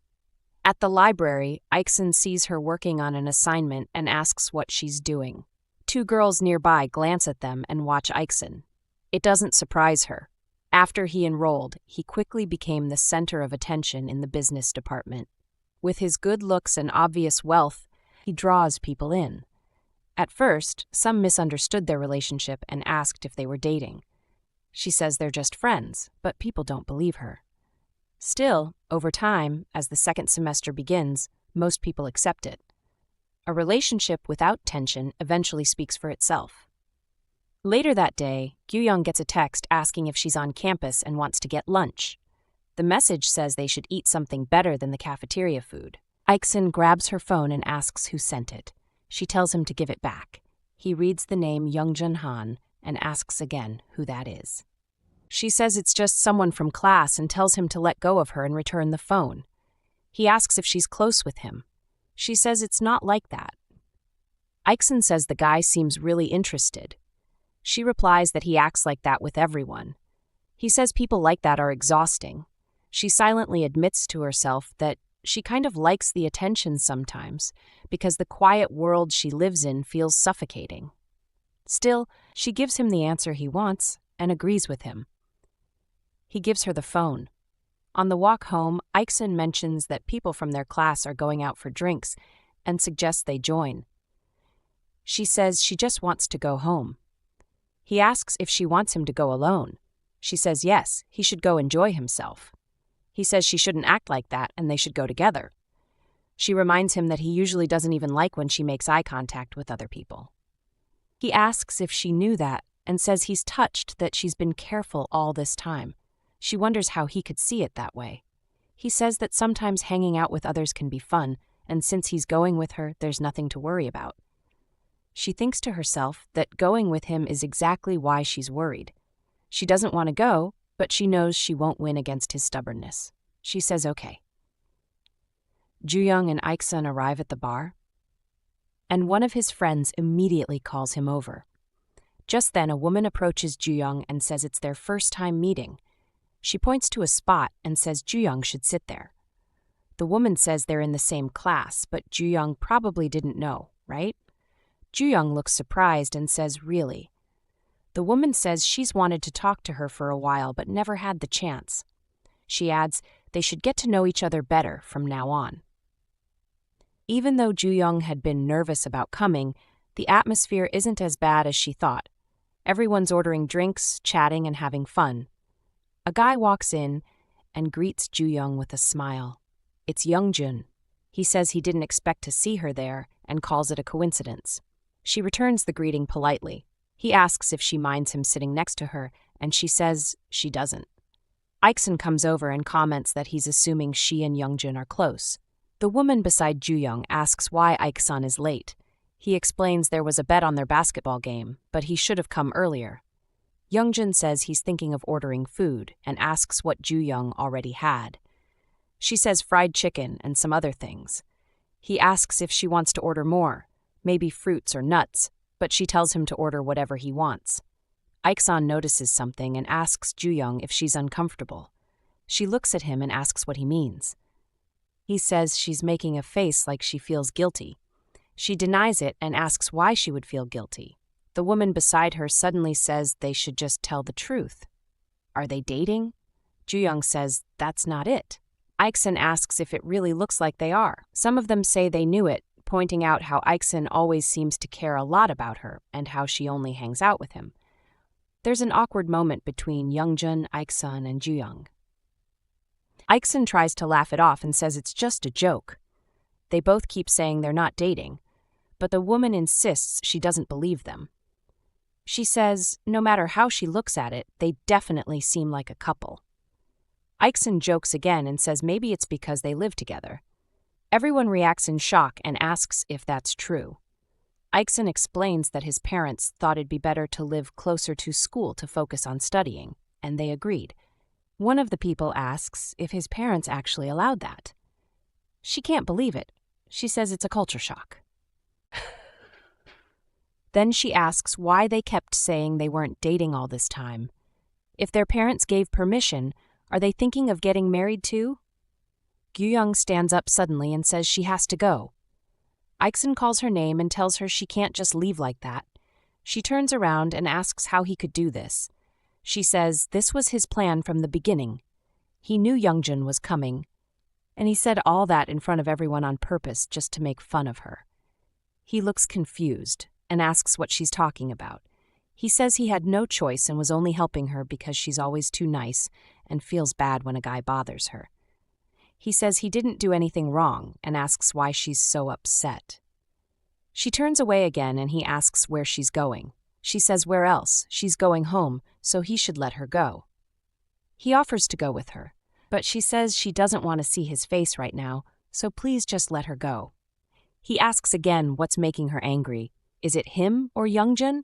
At the library, Ikseon sees her working on an assignment and asks what she's doing. Two girls nearby glance at them and watch Ikseon. It doesn't surprise her. After he enrolled, he quickly became the center of attention in the business department. With his good looks and obvious wealth, He draws people in. At first, some misunderstood their relationship and asked if they were dating. She says they're just friends, but people don't believe her. Still, over time, as the second semester begins, most people accept it. A relationship without tension eventually speaks for itself. Later that day, Gyuyoung gets a text asking if she's on campus and wants to get lunch. The message says they should eat something better than the cafeteria food. Ikseon grabs her phone and asks who sent it. She tells him to give it back. He reads the name Youngjun Han and asks again who that is. She says it's just someone from class and tells him to let go of her and return the phone. He asks if she's close with him. She says it's not like that. Ikseon says the guy seems really interested. She replies that he acts like that with everyone. He says people like that are exhausting. She silently admits to herself that she kind of likes the attention sometimes because the quiet world she lives in feels suffocating. Still, she gives him the answer he wants and agrees with him. He gives her the phone. On the walk home, Ikseon mentions that people from their class are going out for drinks and suggests they join. She says she just wants to go home. He asks if she wants him to go alone. She says yes, he should go enjoy himself. He says she shouldn't act like that and they should go together. She reminds him that he usually doesn't even like when she makes eye contact with other people. He asks if she knew that and says he's touched that she's been careful all this time. She wonders how he could see it that way. He says that sometimes hanging out with others can be fun, and since he's going with her, there's nothing to worry about. She thinks to herself that going with him is exactly why she's worried. She doesn't want to go, but she knows she won't win against his stubbornness. She says okay. Gyuyoung and Ikseon arrive at the bar, and one of his friends immediately calls him over. Just then, a woman approaches Gyuyoung and says it's their first time meeting. She points to a spot and says Gyuyoung should sit there. The woman says they're in the same class, but Gyuyoung probably didn't know, right? Gyuyoung looks surprised and says, really? The woman says she's wanted to talk to her for a while but never had the chance. She adds they should get to know each other better from now on. Even though Gyuyoung had been nervous about coming, the atmosphere isn't as bad as she thought. Everyone's ordering drinks, chatting, and having fun. A guy walks in and greets Gyuyoung with a smile. It's Youngjun. He says he didn't expect to see her there and calls it a coincidence. She returns the greeting politely. He asks if she minds him sitting next to her, and she says she doesn't. Ikseon comes over and comments that he's assuming she and Youngjun are close. The woman beside Gyuyoung asks why Ikseon is late. He explains there was a bet on their basketball game, but he should have come earlier. Youngjun says he's thinking of ordering food and asks what Gyuyoung already had. She says fried chicken and some other things. He asks if she wants to order more, maybe fruits or nuts, but she tells him to order whatever he wants. Ikseon notices something and asks Gyuyoung if she's uncomfortable. She looks at him and asks what he means. He says she's making a face like she feels guilty. She denies it and asks why she would feel guilty. The woman beside her suddenly says they should just tell the truth. Are they dating? Gyuyoung says that's not it. Ikseon asks if it really looks like they are. Some of them say they knew it, pointing out how Ikseon always seems to care a lot about her and how she only hangs out with him. There's an awkward moment between Youngjun, Ikseon, and Gyuyoung. Ikseon tries to laugh it off and says it's just a joke. They both keep saying they're not dating, but the woman insists she doesn't believe them. She says, no matter how she looks at it, they definitely seem like a couple. Ikseon jokes again and says maybe it's because they live together. Everyone reacts in shock and asks if that's true. Ikseon explains that his parents thought it'd be better to live closer to school to focus on studying, and they agreed. One of the people asks if his parents actually allowed that. She can't believe it. She says it's a culture shock. Then she asks why they kept saying they weren't dating all this time. If their parents gave permission, are they thinking of getting married too? Gyuyoung stands up suddenly and says she has to go. Ikseon calls her name and tells her she can't just leave like that. She turns around and asks how he could do this. She says this was his plan from the beginning. He knew Youngjun was coming, and he said all that in front of everyone on purpose just to make fun of her. He looks confused and asks what she's talking about. He says he had no choice and was only helping her because she's always too nice and feels bad when a guy bothers her. He says he didn't do anything wrong and asks why she's so upset. She turns away again and he asks where she's going. She says where else? She's going home, so he should let her go. He offers to go with her, but she says she doesn't want to see his face right now, so please just let her go. He asks again what's making her angry. Is it him or Youngjun?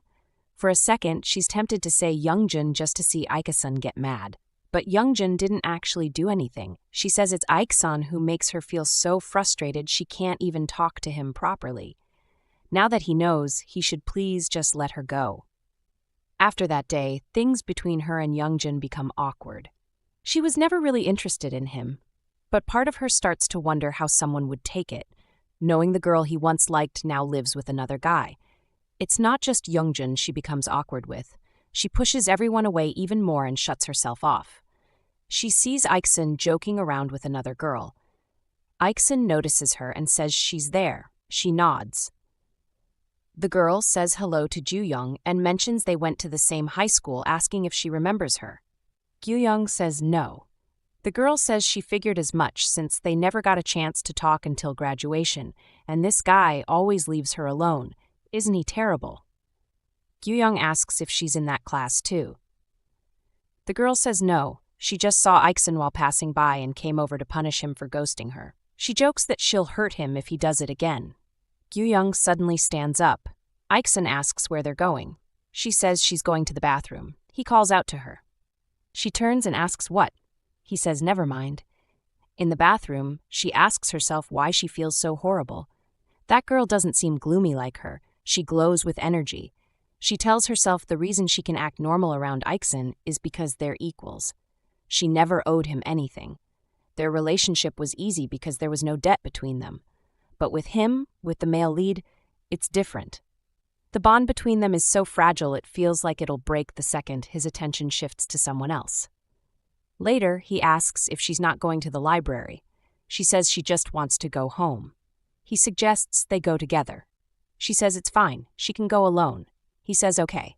For a second, she's tempted to say Youngjun just to see Ikseon get mad. But Youngjun didn't actually do anything. She says it's Ikseon who makes her feel so frustrated she can't even talk to him properly. Now that he knows, he should please just let her go. After that day, things between her and Youngjun become awkward. She was never really interested in him, but part of her starts to wonder how someone would take it, knowing the girl he once liked now lives with another guy. It's not just Youngjun she becomes awkward with. She pushes everyone away even more and shuts herself off. She sees Ikseon joking around with another girl. Ikseon notices her and says she's there. She nods. The girl says hello to Gyuyoung and mentions they went to the same high school, asking if she remembers her. Gyuyoung says no. The girl says she figured as much since they never got a chance to talk until graduation, and this guy always leaves her alone. Isn't he terrible? Gyuyoung asks if she's in that class too. The girl says no. She just saw Ikseon while passing by and came over to punish him for ghosting her. She jokes that she'll hurt him if he does it again. Gyuyoung suddenly stands up. Ikseon asks where they're going. She says she's going to the bathroom. He calls out to her. She turns and asks what. He says never mind. In the bathroom, she asks herself why she feels so horrible. That girl doesn't seem gloomy like her. She glows with energy. She tells herself the reason she can act normal around Ikseon is because they're equals. She never owed him anything. Their relationship was easy because there was no debt between them. But with him, with the male lead, it's different. The bond between them is so fragile it feels like it'll break the second his attention shifts to someone else. Later, he asks if she's not going to the library. She says she just wants to go home. He suggests they go together. She says it's fine, she can go alone. He says okay.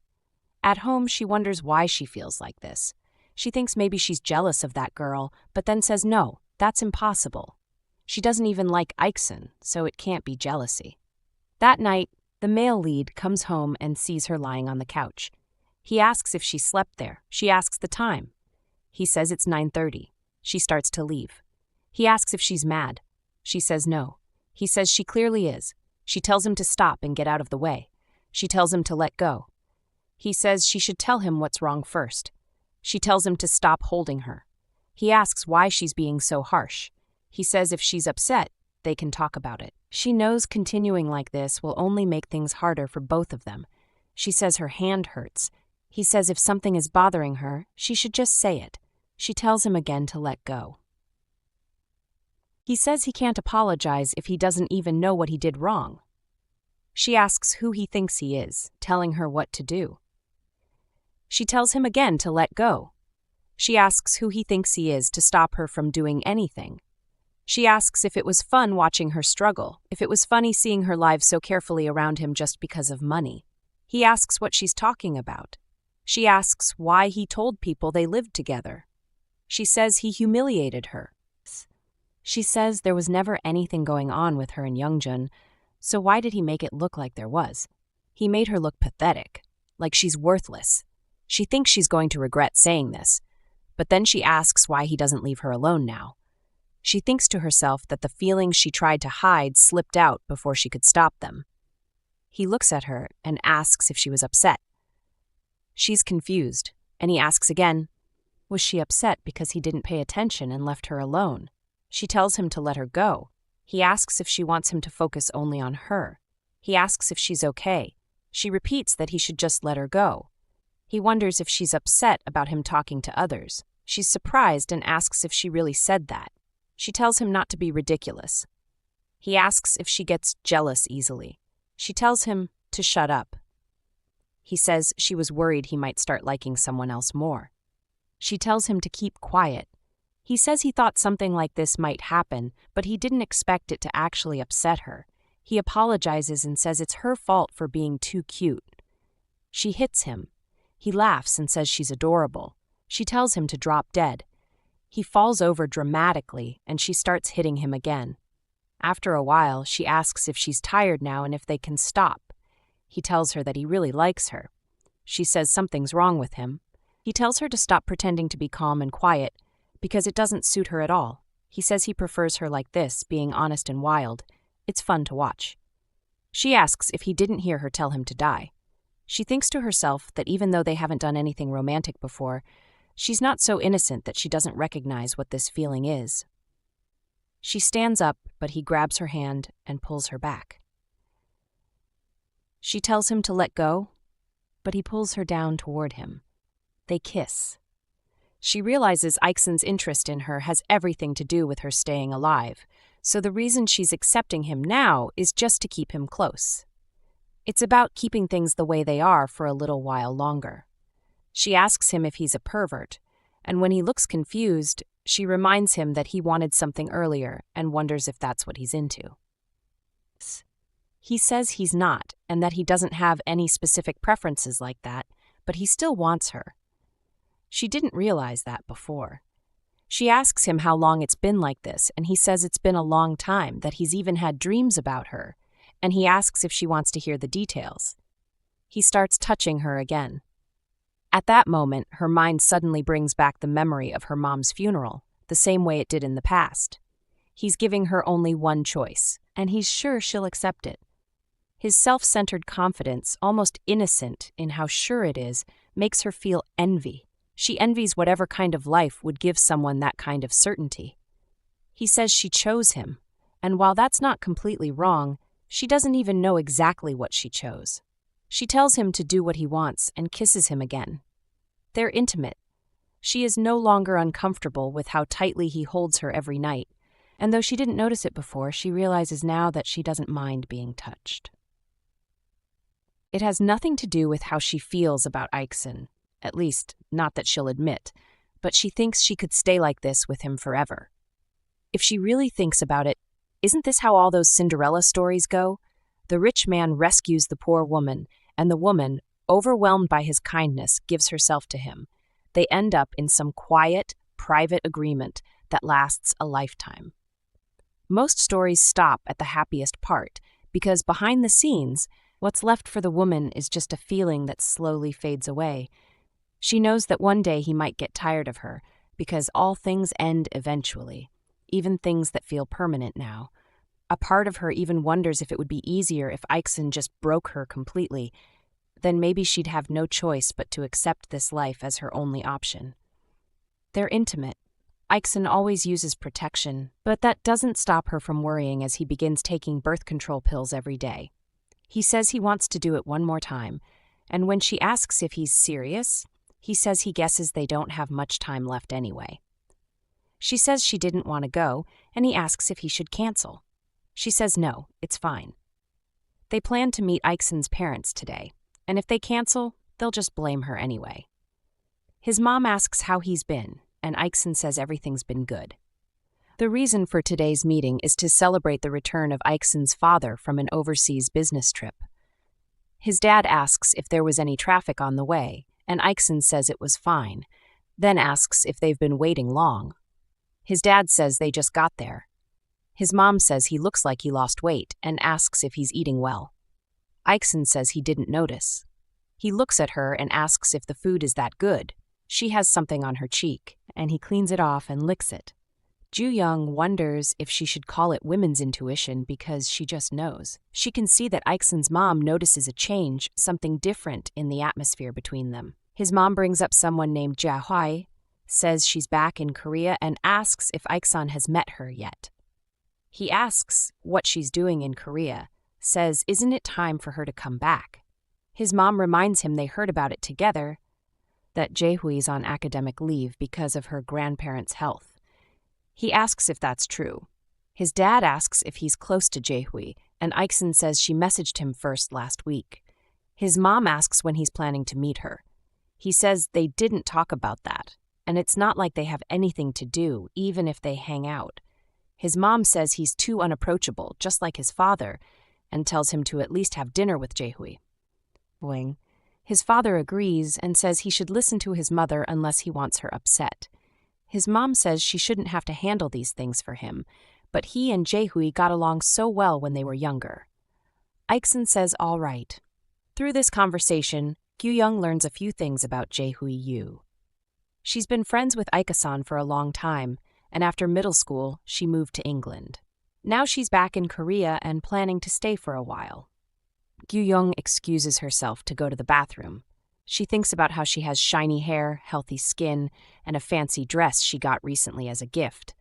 At home, she wonders why she feels like this. She thinks maybe she's jealous of that girl, but then says no, that's impossible. She doesn't even like Ikseon, so it can't be jealousy. That night, the male lead comes home and sees her lying on the couch. He asks if she slept there. She asks the time. He says it's 9:30. She starts to leave. He asks if she's mad. She says no. He says she clearly is. She tells him to stop and get out of the way. She tells him to let go. He says she should tell him what's wrong first. She tells him to stop holding her. He asks why she's being so harsh. He says if she's upset, they can talk about it. She knows continuing like this will only make things harder for both of them. She says her hand hurts. He says if something is bothering her, she should just say it. She tells him again to let go. He says he can't apologize if he doesn't even know what he did wrong. She asks who he thinks he is, telling her what to do. She tells him again to let go. She asks who he thinks he is to stop her from doing anything. She asks if it was fun watching her struggle, if it was funny seeing her live so carefully around him just because of money. He asks what she's talking about. She asks why he told people they lived together. She says he humiliated her. She says there was never anything going on with her and Youngjun, so why did he make it look like there was? He made her look pathetic, like she's worthless. She thinks she's going to regret saying this, but then she asks why he doesn't leave her alone now. She thinks to herself that the feelings she tried to hide slipped out before she could stop them. He looks at her and asks if she was upset. She's confused, and he asks again, was she upset because he didn't pay attention and left her alone? She tells him to let her go. He asks if she wants him to focus only on her. He asks if she's okay. She repeats that he should just let her go. He wonders if she's upset about him talking to others. She's surprised and asks if she really said that. She tells him not to be ridiculous. He asks if she gets jealous easily. She tells him to shut up. He says she was worried he might start liking someone else more. She tells him to keep quiet. He says he thought something like this might happen, but he didn't expect it to actually upset her. He apologizes and says it's her fault for being too cute. She hits him. He laughs and says she's adorable. She tells him to drop dead. He falls over dramatically, and she starts hitting him again. After a while, she asks if she's tired now and if they can stop. He tells her that he really likes her. She says something's wrong with him. He tells her to stop pretending to be calm and quiet, because it doesn't suit her at all. He says he prefers her like this, being honest and wild. It's fun to watch. She asks if he didn't hear her tell him to die. She thinks to herself that even though they haven't done anything romantic before, she's not so innocent that she doesn't recognize what this feeling is. She stands up, but he grabs her hand and pulls her back. She tells him to let go, but he pulls her down toward him. They kiss. She realizes Ikseon's interest in her has everything to do with her staying alive, so the reason she's accepting him now is just to keep him close. It's about keeping things the way they are for a little while longer. She asks him if he's a pervert, and when he looks confused, she reminds him that he wanted something earlier and wonders if that's what he's into. He says he's not, and that he doesn't have any specific preferences like that, but he still wants her. She didn't realize that before. She asks him how long it's been like this, and he says it's been a long time, that he's even had dreams about her, and he asks if she wants to hear the details. He starts touching her again. At that moment, her mind suddenly brings back the memory of her mom's funeral, the same way it did in the past. He's giving her only one choice, and he's sure she'll accept it. His self-centered confidence, almost innocent in how sure it is, makes her feel envy. She envies whatever kind of life would give someone that kind of certainty. He says she chose him, and while that's not completely wrong, she doesn't even know exactly what she chose. She tells him to do what he wants and kisses him again. They're intimate. She is no longer uncomfortable with how tightly he holds her every night, and though she didn't notice it before, she realizes now that she doesn't mind being touched. It has nothing to do with how she feels about Ikseon, at least not that she'll admit, but she thinks she could stay like this with him forever. If she really thinks about it, isn't this how all those Cinderella stories go? The rich man rescues the poor woman, and the woman, overwhelmed by his kindness, gives herself to him. They end up in some quiet, private agreement that lasts a lifetime. Most stories stop at the happiest part, because behind the scenes, what's left for the woman is just a feeling that slowly fades away. She knows that one day he might get tired of her, because all things end eventually, even things that feel permanent now. A part of her even wonders if it would be easier if Ikseon just broke her completely. Then maybe she'd have no choice but to accept this life as her only option. They're intimate. Ikseon always uses protection, but that doesn't stop her from worrying as he begins taking birth control pills every day. He says he wants to do it one more time, and when she asks if he's serious, he says he guesses they don't have much time left anyway. She says she didn't want to go, and he asks if he should cancel. She says no, it's fine. They plan to meet Ikseon's parents today, and if they cancel, they'll just blame her anyway. His mom asks how he's been, and Ikseon says everything's been good. The reason for today's meeting is to celebrate the return of Ikseon's father from an overseas business trip. His dad asks if there was any traffic on the way, and Ikseon says it was fine, then asks if they've been waiting long. His dad says they just got there. His mom says he looks like he lost weight and asks if he's eating well. Ikseon says he didn't notice. He looks at her and asks if the food is that good. She has something on her cheek, and he cleans it off and licks it. Gyuyoung wonders if she should call it women's intuition because she just knows. She can see that Ikseon's mom notices a change, something different in the atmosphere between them. His mom brings up someone named Jaehwai, says she's back in Korea, and asks if Ikseon has met her yet. He asks what she's doing in Korea, says isn't it time for her to come back? His mom reminds him they heard about it together, that Jaehwai's on academic leave because of her grandparents' health. He asks if that's true. His dad asks if he's close to Jaehwai, and Ikseon says she messaged him first last week. His mom asks when he's planning to meet her. He says they didn't talk about that, and it's not like they have anything to do, even if they hang out. His mom says he's too unapproachable, just like his father, and tells him to at least have dinner with Jaehui. Boing. His father agrees and says he should listen to his mother unless he wants her upset. His mom says she shouldn't have to handle these things for him, but he and Jaehui got along so well when they were younger. Ikseon says all right. Through this conversation, Gyuyoung learns a few things about Jaehui Yu. She's been friends with Ikseon for a long time, and after middle school, she moved to England. Now she's back in Korea and planning to stay for a while. Gyuyoung excuses herself to go to the bathroom. She thinks about how she has shiny hair, healthy skin, and a fancy dress she got recently as a gift.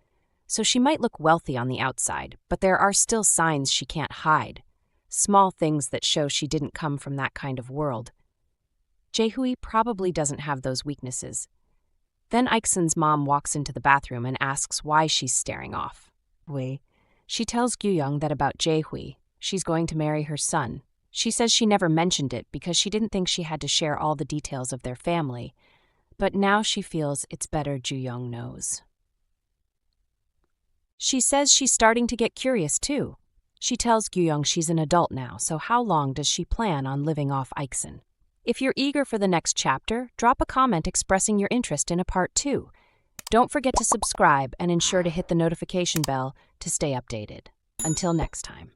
So she might look wealthy on the outside, but there are still signs she can't hide. Small things that show she didn't come from that kind of world. Jaehui probably doesn't have those weaknesses. Then Ikseon's mom walks into the bathroom and asks why she's staring off. She tells Gyuyoung that about Jaehui, she's going to marry her son. She says she never mentioned it because she didn't think she had to share all the details of their family, but now she feels it's better Gyuyoung knows. She says she's starting to get curious too. She tells Gyuyoung she's an adult now, so how long does she plan on living off Ikseon? If you're eager for the next chapter, drop a comment expressing your interest in a part 2. Don't forget to subscribe and ensure to hit the notification bell to stay updated. Until next time.